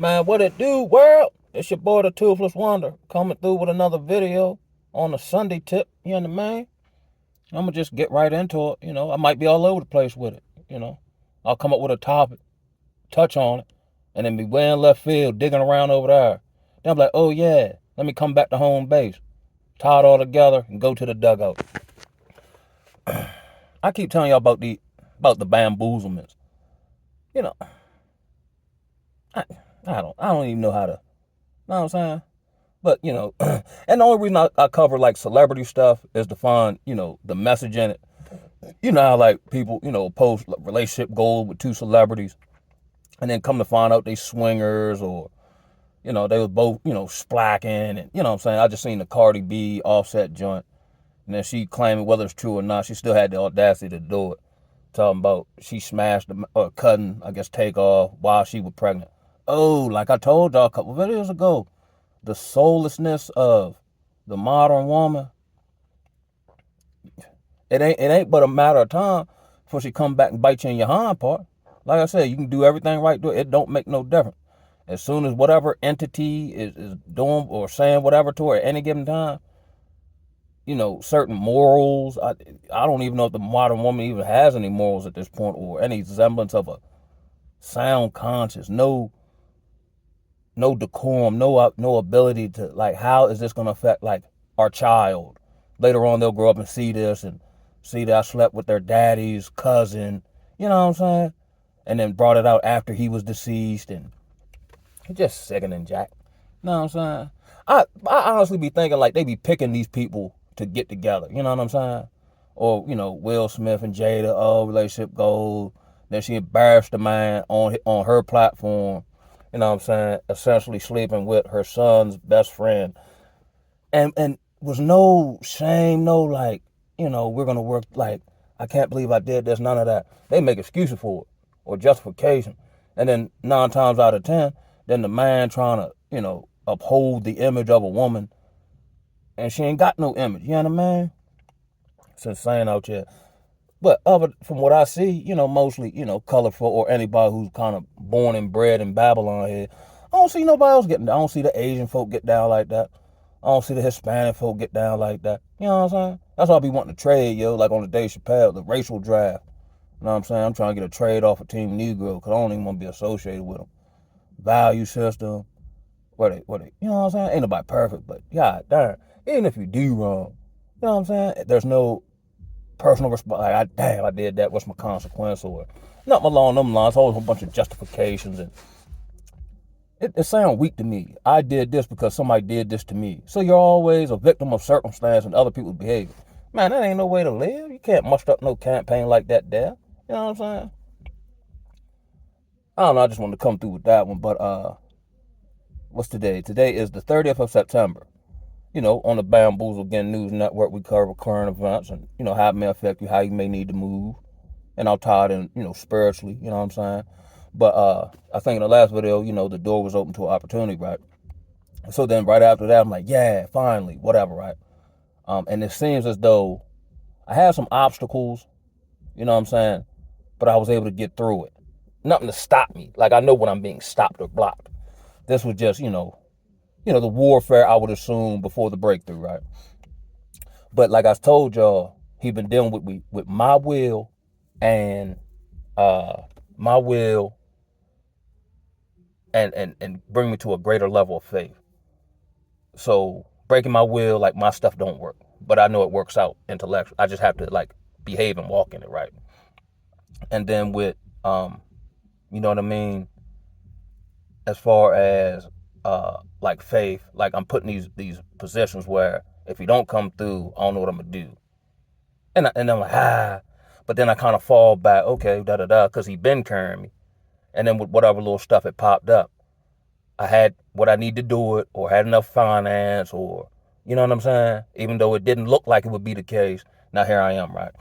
Man, what it do, world? It's your boy, the Toothless Wonder, coming through with another video on a Sunday tip. You know what I mean? I'm gonna just get right into it. I might be all over the place with it. I'll come up with a topic, touch on it, and then be way in left field, digging around over there. Then I'm like, oh yeah, let me come back to home base, tie it all together, and go to the dugout. I keep telling y'all about the bamboozlements. You know, I, I don't even know how to. Know what I'm saying? But, and the only reason I cover like celebrity stuff is to find, the message in it. You know how like people, post relationship goals with two celebrities and then come to find out they swingers or, they was both, splacking and, you know what I'm saying? I just seen the Cardi B Offset joint and then she claiming whether it's true or not, she still had the audacity to do it. Talking about she smashed the cutting, I guess, Takeoff while she was pregnant. Oh, like I told y'all a couple videos ago, the soullessness of the modern woman, it ain't but a matter of time before she come back and bite you in your hind part. Like I said, you can do everything right, it don't make no difference. As soon as whatever entity is doing or saying whatever to her at any given time, certain morals. I don't even know if the modern woman even has any morals at this point or any semblance of a sound conscience. No decorum, no ability to, like, how is this going to affect like our child? Later on, they'll grow up and see this and see that I slept with their daddy's cousin. You know what I'm saying? And then brought it out after he was deceased, and it's just sickening, Jack. You know what I'm saying? I honestly be thinking like they be picking these people to get together. You know what I'm saying? Or Will Smith and Jada, relationship goals. Then she embarrassed the man on her platform. You know what I'm saying? Essentially sleeping with her son's best friend. And was no shame, no like, we're gonna work like, I can't believe I did this, none of that. They make excuses for it or justification. And then 9 times out of 10, then the man trying to, uphold the image of a woman and she ain't got no image. You know what I mean? It's insane out here. But from what I see, mostly, colorful or anybody who's kind of born and bred in Babylon here, I don't see nobody else getting down. I don't see the Asian folk get down like that. I don't see the Hispanic folk get down like that. You know what I'm saying? That's why I be wanting to trade, like on the Dave Chappelle, the racial draft. You know what I'm saying? I'm trying to get a trade off of Team Negro because I don't even want to be associated with them. Value system, what they, you know what I'm saying? Ain't nobody perfect, but god darn, even if you do wrong, you know what I'm saying? There's no personal response. Like, I did that. What's my consequence? Or nothing along them lines. Always a bunch of justifications, and it sounds weak to me. I did this because somebody did this to me. So you're always a victim of circumstance and other people's behavior. Man, that ain't no way to live. You can't muster up no campaign like that there. You know what I'm saying? I don't know. I just wanted to come through with that one. But what's today? Today is the 30th of September. On the Bamboozle Again News Network, we cover current events and, how it may affect you, how you may need to move. And I'll tie it in, spiritually, you know what I'm saying? But I think in the last video, the door was open to an opportunity, right? So then right after that, I'm like, yeah, finally, whatever, right? And it seems as though I had some obstacles, you know what I'm saying? But I was able to get through it. Nothing to stop me. Like, I know when I'm being stopped or blocked. This was just, the warfare I would assume before the breakthrough, right? But like I told y'all, he been dealing with my will and my will and bring me to a greater level of faith. So breaking my will, like, my stuff don't work, but I know it works out intellectually. I just have to like behave and walk in it, right? And then with you know what I mean, as far as like faith, like I'm putting these positions where if you don't come through, I don't know what I'm gonna do. And I'm like, but then I kind of fall back, okay, because he been carrying me. And then with whatever little stuff had popped up, I had what I need to do it, or had enough finance, or, you know what I'm saying? Even though it didn't look like it would be the case, now here I am, right?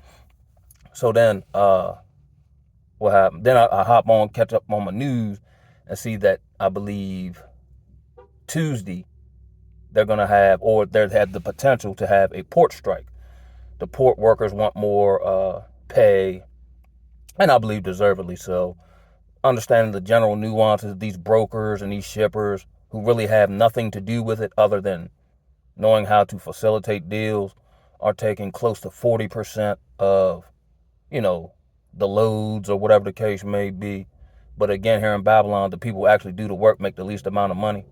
So then, what happened? Then I hop on, catch up on my news, and see that I believe Tuesday they're gonna have, or they had the potential to have, a port strike. The port workers want more pay, and I believe deservedly so. understanding the general nuances of these brokers and these shippers who really have nothing to do with it other than knowing how to facilitate deals are taking close to 40% of, you know, the loads or whatever the case may be. But again, here in Babylon, the people who actually do the work make the least amount of money.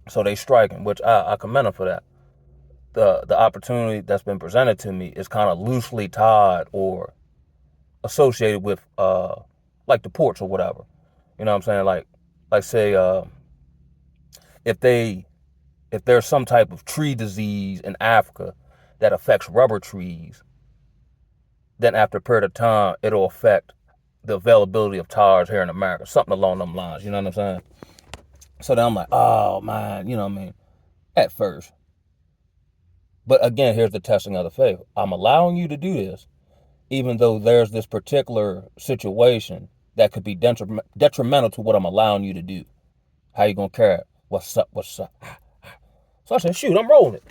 So they striking, which I commend them for that. The opportunity that's been presented to me is kind of loosely tied or associated with like the ports or whatever. You know what I'm saying? Like say if there's some type of tree disease in Africa that affects rubber trees, then after a period of time it'll affect the availability of tires here in America, something along them lines. You know what I'm saying? So then I'm like, oh man, you know what I mean? At first. But again, here's the testing of the faith. I'm allowing you to do this, even though there's this particular situation that could be detrimental to what I'm allowing you to do. How you gonna carry it? What's up? What's up? So I said, shoot, I'm rolling it.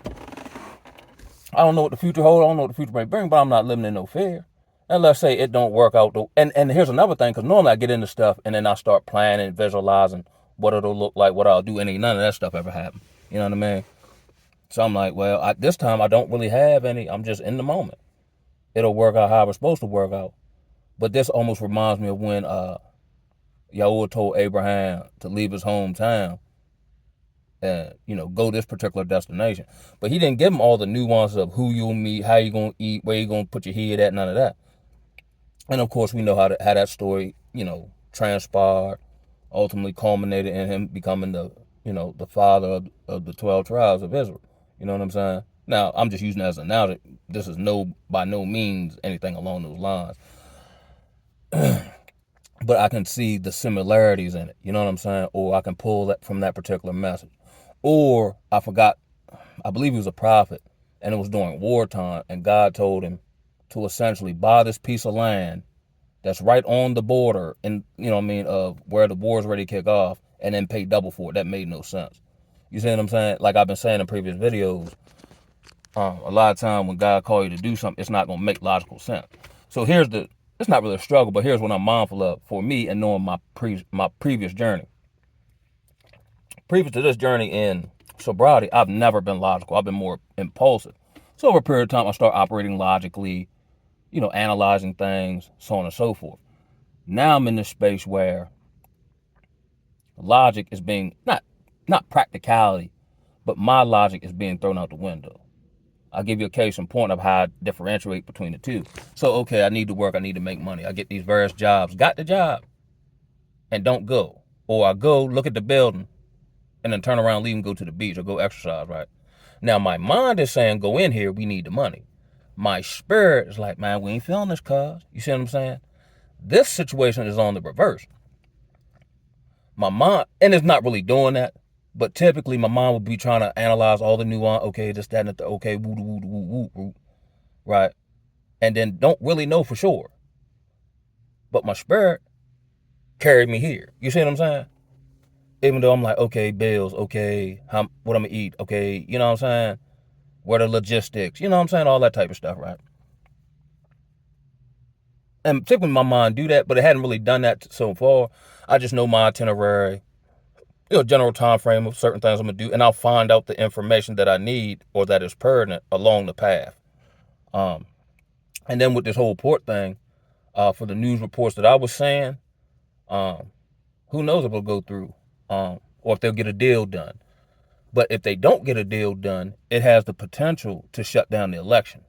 I don't know what the future holds. I don't know what the future may bring, but I'm not living in no fear. And let's say it don't work out. And here's another thing, because normally I get into stuff and then I start planning, visualizing what it'll look like, what I'll do, and ain't none of that stuff ever happened. You know what I mean? So I'm like, well, this time I don't really have any. I'm just in the moment. It'll work out how it's supposed to work out. But this almost reminds me of when Yahuwah told Abraham to leave his hometown and, go this particular destination. But he didn't give him all the nuances of who you'll meet, how you're going to eat, where you're going to put your head at, none of that. And of course, we know how that story, transpired, ultimately culminated in him becoming the father of the 12 tribes of Israel. You know what I'm saying? Now, I'm just using that as an analogy. This is by no means anything along those lines. But I can see the similarities in it. You know what I'm saying? Or I can pull that from that particular message. Or I believe he was a prophet, and it was during wartime, and God told him to essentially buy this piece of land that's right on the border, and of where the war's ready to kick off, and then pay double for it. That made no sense. You see what I'm saying? Like I've been saying in previous videos, a lot of time when God calls you to do something, it's not going to make logical sense. So it's not really a struggle, but here's what I'm mindful of for me and knowing my previous journey. Previous to this journey in sobriety, I've never been logical. I've been more impulsive. So over a period of time, I start operating logically, analyzing things, so on and so forth. Now I'm in this space where logic is being, not practicality, but my logic is being thrown out the window. I'll give you a case in point of how I differentiate between the two. So, okay, I need to work, I need to make money. I get these various jobs, got the job, and don't go. Or I go, look at the building, and then turn around, leave and go to the beach or go exercise, right? Now, my mind is saying, go in here, we need the money. My spirit is like, man, we ain't feeling this, cuz. You see what I'm saying? This situation is on the reverse. My mind, and it's not really doing that, but typically my mind would be trying to analyze all the nuance, okay, this, that, and the, okay, woo, woo, woo, woo, right? And then don't really know for sure. But my spirit carried me here. You see what I'm saying? Even though I'm like, okay, bills, okay, what I'm gonna eat, okay, you know what I'm saying? Where the logistics, you know what I'm saying? All that type of stuff, right? And typically my mind do that, but it hadn't really done that so far. I just know my itinerary, general time frame of certain things I'm gonna do, and I'll find out the information that I need or that is pertinent along the path. And then with this whole port thing, for the news reports that I was saying, who knows if it'll go through, or if they'll get a deal done. But if they don't get a deal done, it has the potential to shut down the election,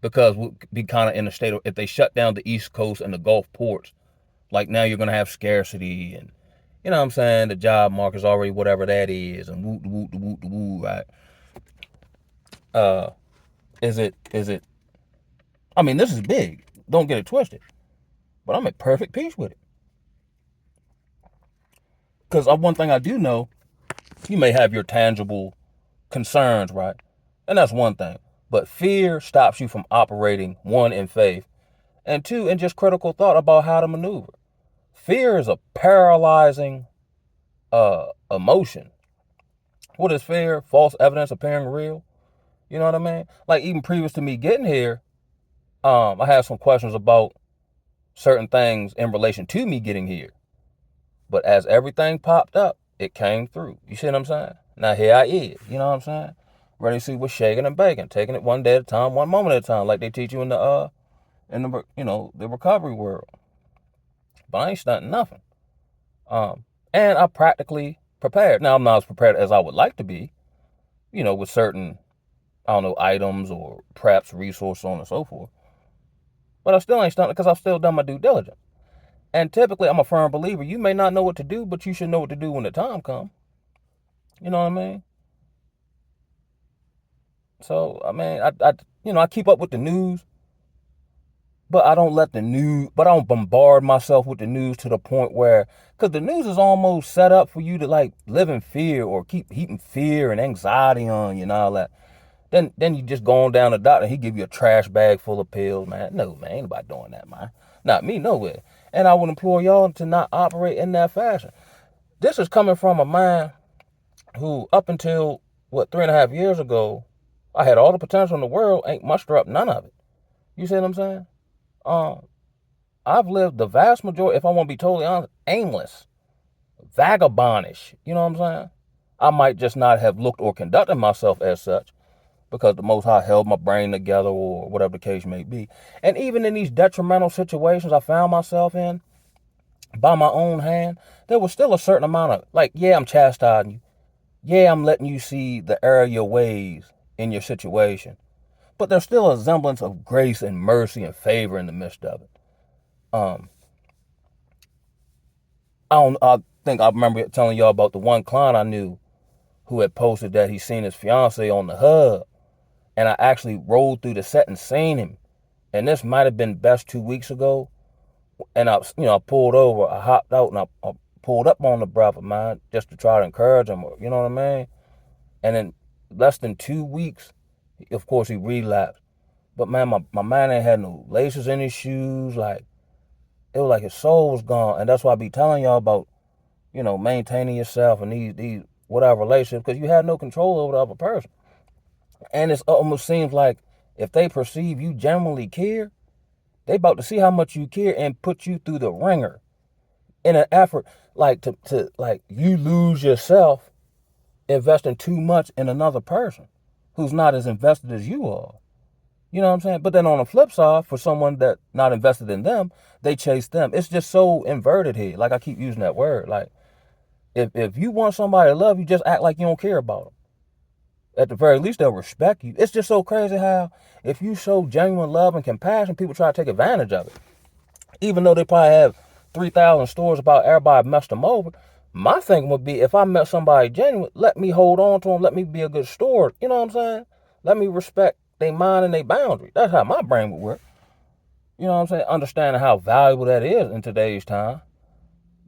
because we'll be kind of in a state of, if they shut down the East Coast and the Gulf ports, like now you're gonna have scarcity, and you know what I'm saying, the job market's already whatever that is, and woo, right? Is it? I mean, this is big. Don't get it twisted, but I'm at perfect peace with it. Because one thing I do know, you may have your tangible concerns, right? And that's one thing. But fear stops you from operating, one, in faith, and two, in just critical thought about how to maneuver. Fear is a paralyzing emotion. What is fear? False evidence appearing real. You know what I mean? Like even previous to me getting here, I had some questions about certain things in relation to me getting here. But as everything popped up, it came through. You see what I'm saying? Now here I is. You know what I'm saying? Ready to see what's shaking and baking, taking it one day at a time, one moment at a time, like they teach you in the the recovery world. But I ain't stunting nothing. And I practically prepared. Now I'm not as prepared as I would like to be, with certain, I don't know, items or preps, resources, so on and so forth. But I still ain't stunting because I've still done my due diligence. And typically, I'm a firm believer. You may not know what to do, but you should know what to do when the time comes. You know what I mean? So, I mean, I keep up with the news, but I don't I don't bombard myself with the news to the point where, because the news is almost set up for you to like live in fear or keep heaping fear and anxiety on you and all that. Then you just go on down to the doctor, he give you a trash bag full of pills, man. No, man, ain't nobody doing that, man. Not me, nowhere. And I would implore y'all to not operate in that fashion. This is coming from a man who, up until, 3.5 years ago, I had all the potential in the world, ain't mustered up none of it. You see what I'm saying? I've lived the vast majority, if I want to be totally honest, aimless, vagabondish. You know what I'm saying? I might just not have looked or conducted myself as such because the Most High held my brain together or whatever the case may be. And even in these detrimental situations I found myself in by my own hand, there was still a certain amount of, like, yeah, I'm chastising you. Yeah, I'm letting you see the error of your ways in your situation. But there's still a semblance of grace and mercy and favor in the midst of it. I think I remember telling y'all about the one client I knew who had posted that he seen his fiance on the hub. And I actually rolled through the set and seen him. And this might have been best 2 weeks ago. And I pulled over, I hopped out and I pulled up on the brother, man, just to try to encourage him, you know what I mean? And in less than 2 weeks, of course, he relapsed. But man, my man ain't had no laces in his shoes. Like, it was like his soul was gone. And that's why I be telling y'all about, maintaining yourself and these whatever relationships, because you have no control over the other person. And it almost seems like if they perceive you genuinely care, they about to see how much you care and put you through the ringer in an effort like to like you lose yourself investing too much in another person who's not as invested as you are. You know what I'm saying? But then on the flip side, for someone that not invested in them, they chase them. It's just so inverted here. Like, I keep using that word. Like, if you want somebody to love you, just act like you don't care about them. At the very least, they'll respect you. It's just so crazy how if you show genuine love and compassion, people try to take advantage of it. Even though they probably have 3,000 stories about everybody messed them over, my thinking would be, if I met somebody genuine, let me hold on to them, let me be a good steward. You know what I'm saying? Let me respect their mind and their boundary. That's how my brain would work. You know what I'm saying? Understanding how valuable that is in today's time.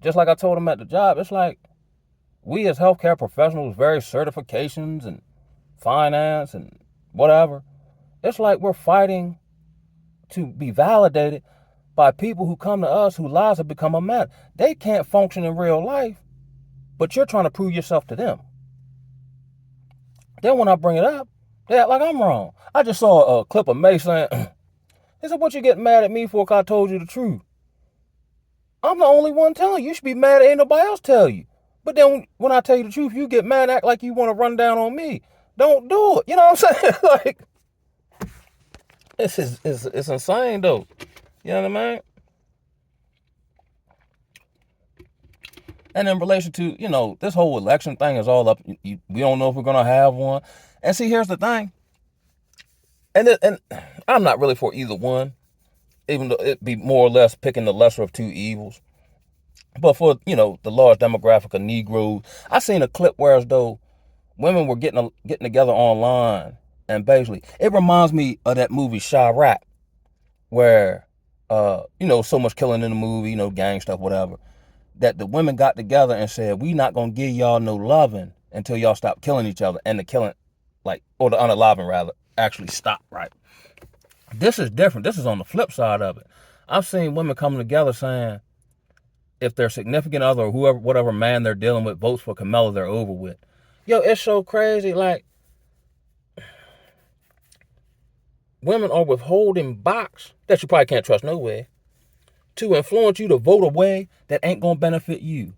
Just like I told them at the job, it's like we as healthcare professionals, various certifications and finance and whatever, it's like we're fighting to be validated by people who come to us whose lives have become a mess. They can't function in real life, but you're trying to prove yourself to them. Then when I bring it up, they act like I'm wrong. I just saw a clip of May saying, he said, what you getting mad at me for if I told you the truth? I'm the only one telling you. You should be mad at ain't nobody else tell you. But then when I tell you the truth, you get mad, act like you want to run down on me. Don't do it. You know what I'm saying? Like, it's insane though. You know what I mean? And in relation to, this whole election thing is all up. We don't know if we're going to have one. And see, here's the thing. And I'm not really for either one, even though it'd be more or less picking the lesser of two evils. But for, the large demographic of Negroes, I seen a clip where as though women were getting together online. And basically, it reminds me of that movie Chirac, where, so much killing in the movie, gang stuff, whatever, that the women got together and said, we not going to give y'all no loving until y'all stop killing each other. And the killing, or the unaliving rather, actually stop, right? This is different. This is on the flip side of it. I've seen women coming together saying, if their significant other or whoever, whatever man they're dealing with votes for Kamala, they're over with. Yo, it's so crazy. Like, women are withholding box that you probably can't trust no way. to influence you to vote a way that ain't gonna benefit you.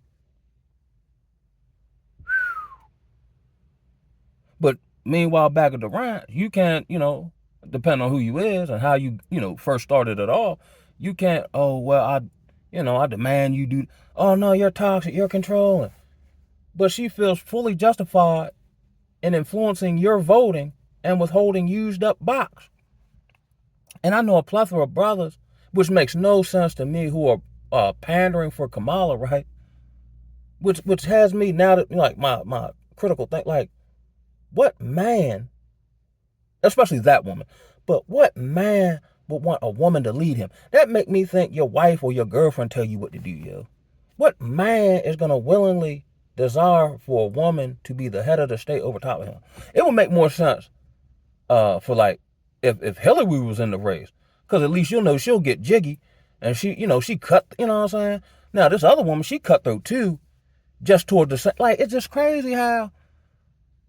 But meanwhile, back at the ranch, you can't, depending on who you is and how you, first started it all, you can't, oh, well, I demand you do, oh, no, you're toxic, you're controlling. But she feels fully justified in influencing your voting and withholding used up box. And I know a plethora of brothers, which makes no sense to me, who are pandering for Kamala, right? Which has me now, that like my critical thing, like, what man, especially that woman, but what man would want a woman to lead him? That make me think your wife or your girlfriend tell you what to do, yo. What man is gonna willingly desire for a woman to be the head of the state over top of him? It would make more sense for like if Hillary was in the race, because at least you'll know she'll get jiggy, and she cut, you know what I'm saying? Now this other woman, she cutthroat too, just toward the same. Like, it's just crazy how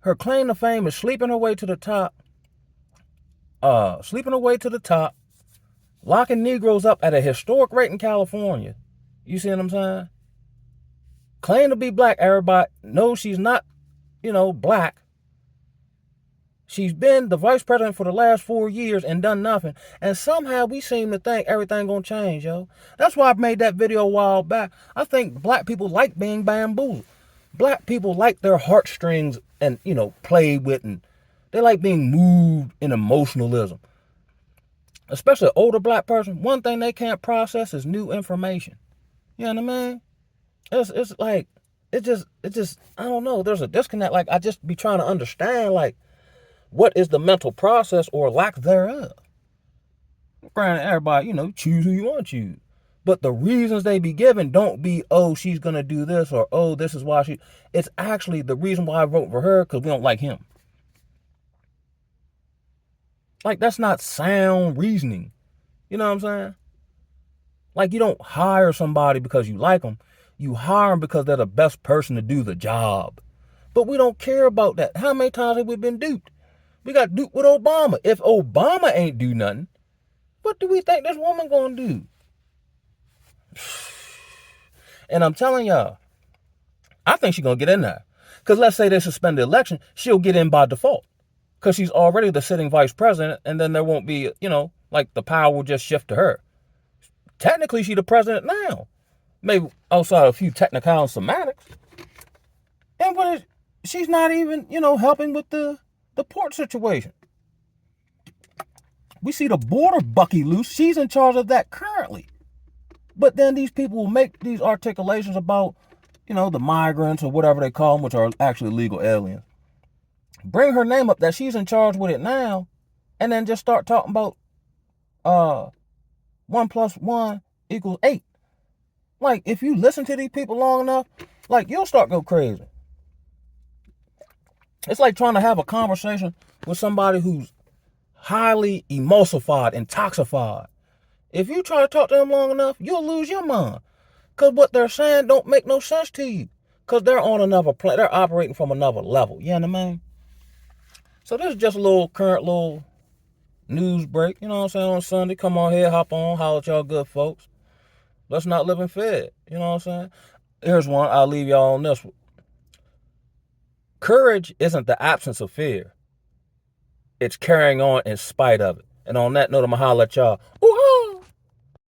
her claim to fame is sleeping her way to the top, locking Negroes up at a historic rate in California. You see what I'm saying? Claim to be black, everybody knows she's not, black. She's been the vice president for the last 4 years and done nothing. And somehow we seem to think everything gonna change, yo. That's why I made that video a while back. I think black people like being bamboozled. Black people like their heartstrings and, played with, and they like being moved in emotionalism. Especially an older black person, one thing they can't process is new information. You know what I mean? It's like, it just, I don't know, there's a disconnect. Like, I just be trying to understand, like, what is the mental process or lack thereof? Granted, everybody, choose who you want to choose. But the reasons they be given don't be, oh, she's going to do this, or, oh, this is why she... It's actually the reason why I vote for her, because we don't like him. Like, that's not sound reasoning. You know what I'm saying? Like, you don't hire somebody because you like them. You hire them because they're the best person to do the job. But we don't care about that. How many times have we been duped? We got duped with Obama. If Obama ain't do nothing, what do we think this woman gonna do? And I'm telling y'all, I think she's gonna get in there. Because let's say they suspend the election, she'll get in by default. Because she's already the sitting vice president, and then there won't be, like the power will just shift to her. Technically, she's the president now. Maybe outside a few technical and semantics. And she's not even, helping with the port situation. We see the border Bucky loose. She's in charge of that currently. But then these people will make these articulations about, the migrants or whatever they call them, which are actually legal aliens. Bring her name up that she's in charge with it now, and then just start talking about 1 + 1 = 8. Like, if you listen to these people long enough, like, you'll start go crazy. It's like trying to have a conversation with somebody who's highly emulsified, intoxified. If you try to talk to them long enough, you'll lose your mind. Because what they're saying don't make no sense to you. Because they're on another plane. They're operating from another level. You know what I mean? So this is just a little current little news break. You know what I'm saying? On Sunday, come on here, hop on, holler at y'all good folks. Let's not live in fear. You know what I'm saying? Here's one. I'll leave y'all on this one. Courage isn't the absence of fear. It's carrying on in spite of it. And on that note, I'm going to holler at y'all. Ooh,